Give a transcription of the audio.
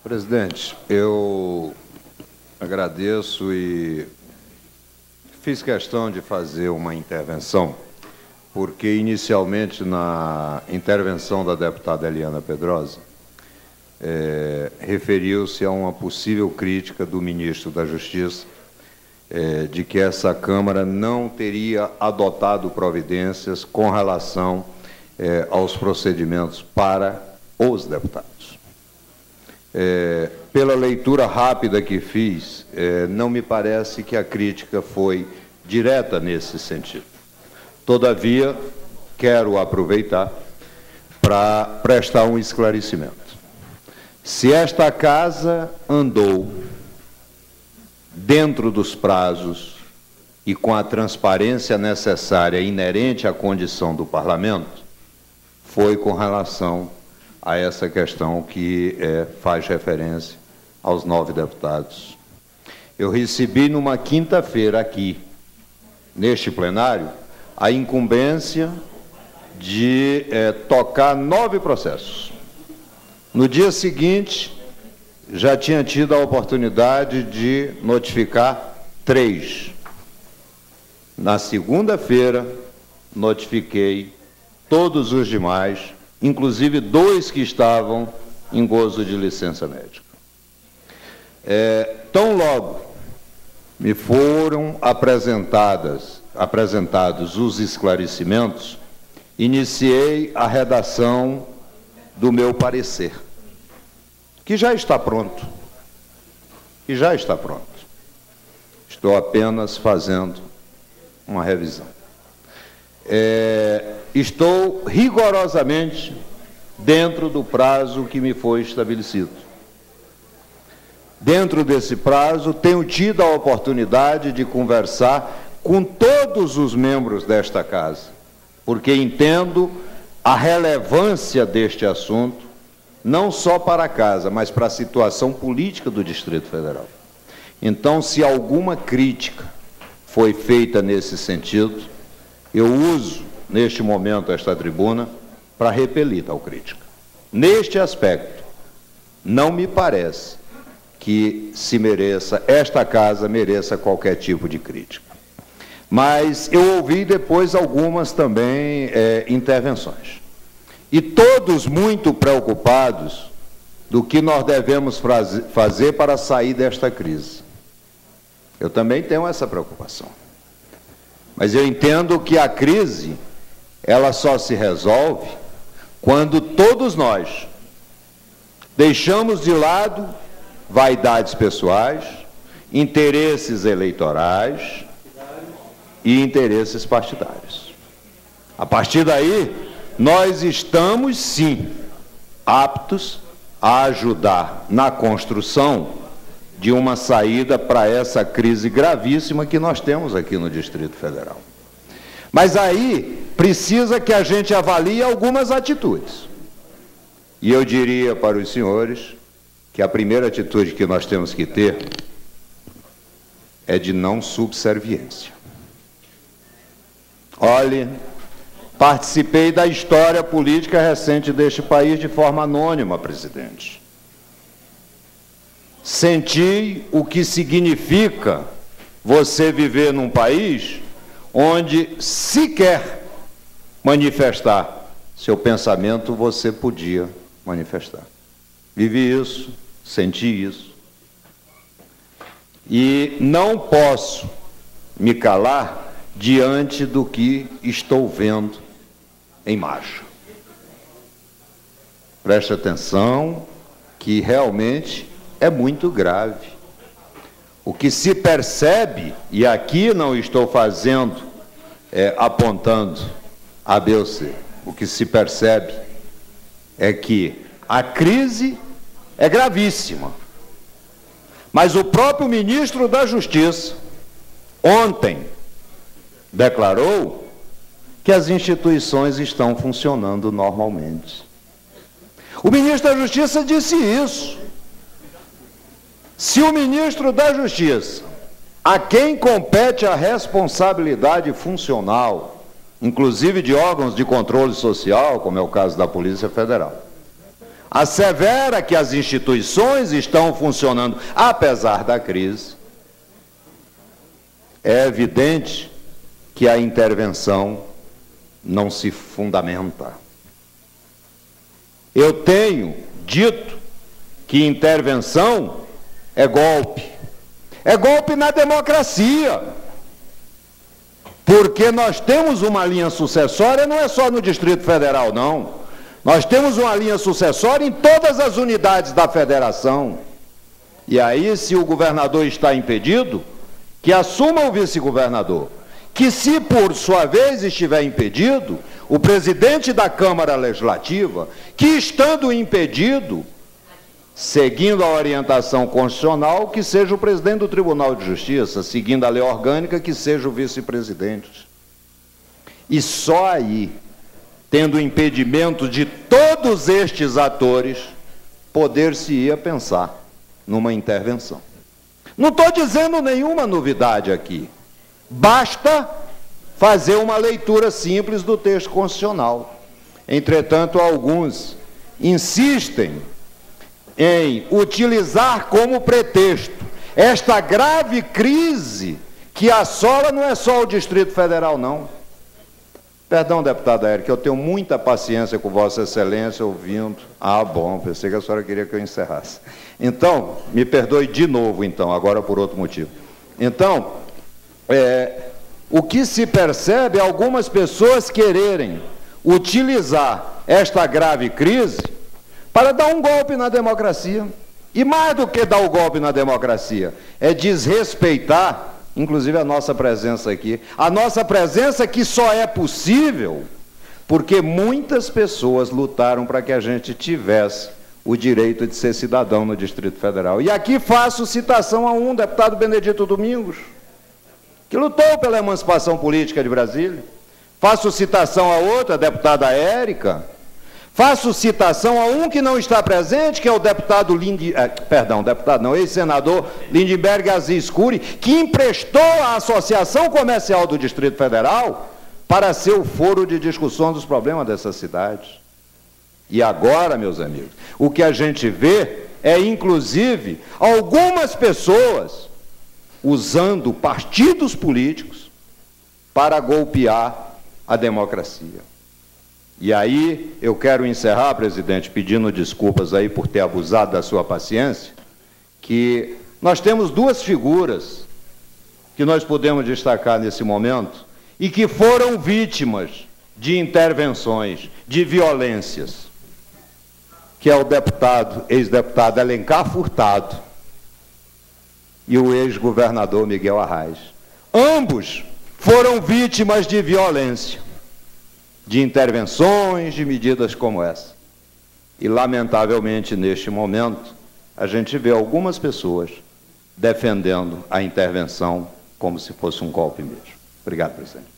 Presidente, eu agradeço e fiz questão de fazer uma intervenção, porque inicialmente na intervenção da deputada Eliana Pedrosa, referiu-se a uma possível crítica do ministro da Justiça de que essa Câmara não teria adotado providências com relação aos procedimentos para os deputados. Pela leitura rápida que fiz, não me parece que a crítica foi direta nesse sentido. Todavia, quero aproveitar para prestar um esclarecimento. Se esta Casa andou dentro dos prazos e com a transparência necessária inerente à condição do Parlamento, foi com relação a essa questão que faz referência aos 9 deputados. Eu recebi numa quinta-feira aqui, neste plenário, a incumbência de tocar 9 processos. No dia seguinte, já tinha tido a oportunidade de notificar 3. Na segunda-feira, notifiquei todos os demais, inclusive 2 que estavam em gozo de licença médica. Tão logo me foram apresentados os esclarecimentos, iniciei a redação do meu parecer, que já está pronto. Estou apenas fazendo uma revisão. Estou rigorosamente dentro do prazo que me foi estabelecido. Dentro desse prazo, tenho tido a oportunidade de conversar com todos os membros desta Casa, porque entendo a relevância deste assunto, não só para a Casa, mas para a situação política do Distrito Federal. Então, se alguma crítica foi feita nesse sentido, eu uso, neste momento, esta tribuna para repelir tal crítica. Neste aspecto, não me parece que esta Casa mereça qualquer tipo de crítica. Mas eu ouvi depois algumas também intervenções. E todos muito preocupados do que nós devemos fazer para sair desta crise. Eu também tenho essa preocupação. Mas eu entendo que a crise, ela só se resolve quando todos nós deixamos de lado vaidades pessoais, interesses eleitorais e interesses partidários. A partir daí, nós estamos, sim, aptos a ajudar na construção de uma saída para essa crise gravíssima que nós temos aqui no Distrito Federal. Mas aí precisa que a gente avalie algumas atitudes. E eu diria para os senhores que a primeira atitude que nós temos que ter é de não subserviência. Olhe, participei da história política recente deste país de forma anônima, presidente. Senti o que significa você viver num país onde sequer manifestar seu pensamento você podia manifestar. Vivi isso, senti isso. E não posso me calar diante do que estou vendo em marcha. Preste atenção que realmente é muito grave. O que se percebe, e aqui não estou apontando A, B ou C, o que se percebe é que a crise é gravíssima. Mas o próprio ministro da Justiça, ontem, declarou que as instituições estão funcionando normalmente. O ministro da Justiça disse isso. Se o ministro da Justiça, a quem compete a responsabilidade funcional, inclusive de órgãos de controle social, como é o caso da Polícia Federal, assevera que as instituições estão funcionando apesar da crise, é evidente que a intervenção não se fundamenta. Eu tenho dito que intervenção é golpe. É golpe na democracia. Porque nós temos uma linha sucessória, não é só no Distrito Federal, não. Nós temos uma linha sucessória em todas as unidades da federação. E aí, se o governador está impedido, que assuma o vice-governador. Que, se por sua vez estiver impedido, o presidente da Câmara Legislativa, que estando impedido, seguindo a orientação constitucional, que seja o presidente do Tribunal de Justiça, seguindo a lei orgânica, que seja o vice-presidente. E só aí, tendo impedimento de todos estes atores, poder-se-ia pensar numa intervenção. Não estou dizendo nenhuma novidade aqui. Basta fazer uma leitura simples do texto constitucional. Entretanto, alguns insistem em utilizar como pretexto esta grave crise que assola não é só o Distrito Federal, não. Perdão, deputada Érica, eu tenho muita paciência com Vossa Excelência ouvindo. Ah, bom, pensei que a senhora queria que eu encerrasse. Então, me perdoe de novo, então, agora por outro motivo. Então, o que se percebe é algumas pessoas quererem utilizar esta grave crise para dar um golpe na democracia. E mais do que dar o golpe na democracia, é desrespeitar, inclusive, a nossa presença aqui. A nossa presença que só é possível porque muitas pessoas lutaram para que a gente tivesse o direito de ser cidadão no Distrito Federal. E aqui faço citação a um deputado, Benedito Domingos, que lutou pela emancipação política de Brasília. Faço citação a outra, a deputada Érica. Faço citação a um que não está presente, que é o deputado ex-senador Lindenberg Aziz Curi, que emprestou à Associação Comercial do Distrito Federal para ser o foro de discussão dos problemas dessa cidade. E agora, meus amigos, o que a gente vê é, inclusive, algumas pessoas usando partidos políticos para golpear a democracia. E aí, eu quero encerrar, presidente, pedindo desculpas aí por ter abusado da sua paciência, que nós temos duas figuras que nós podemos destacar nesse momento e que foram vítimas de intervenções, de violências, que é o ex-deputado Alencar Furtado e o ex-governador Miguel Arraes. Ambos foram vítimas de violência, de intervenções, de medidas como essa. E, lamentavelmente, neste momento, a gente vê algumas pessoas defendendo a intervenção como se fosse um golpe mesmo. Obrigado, presidente.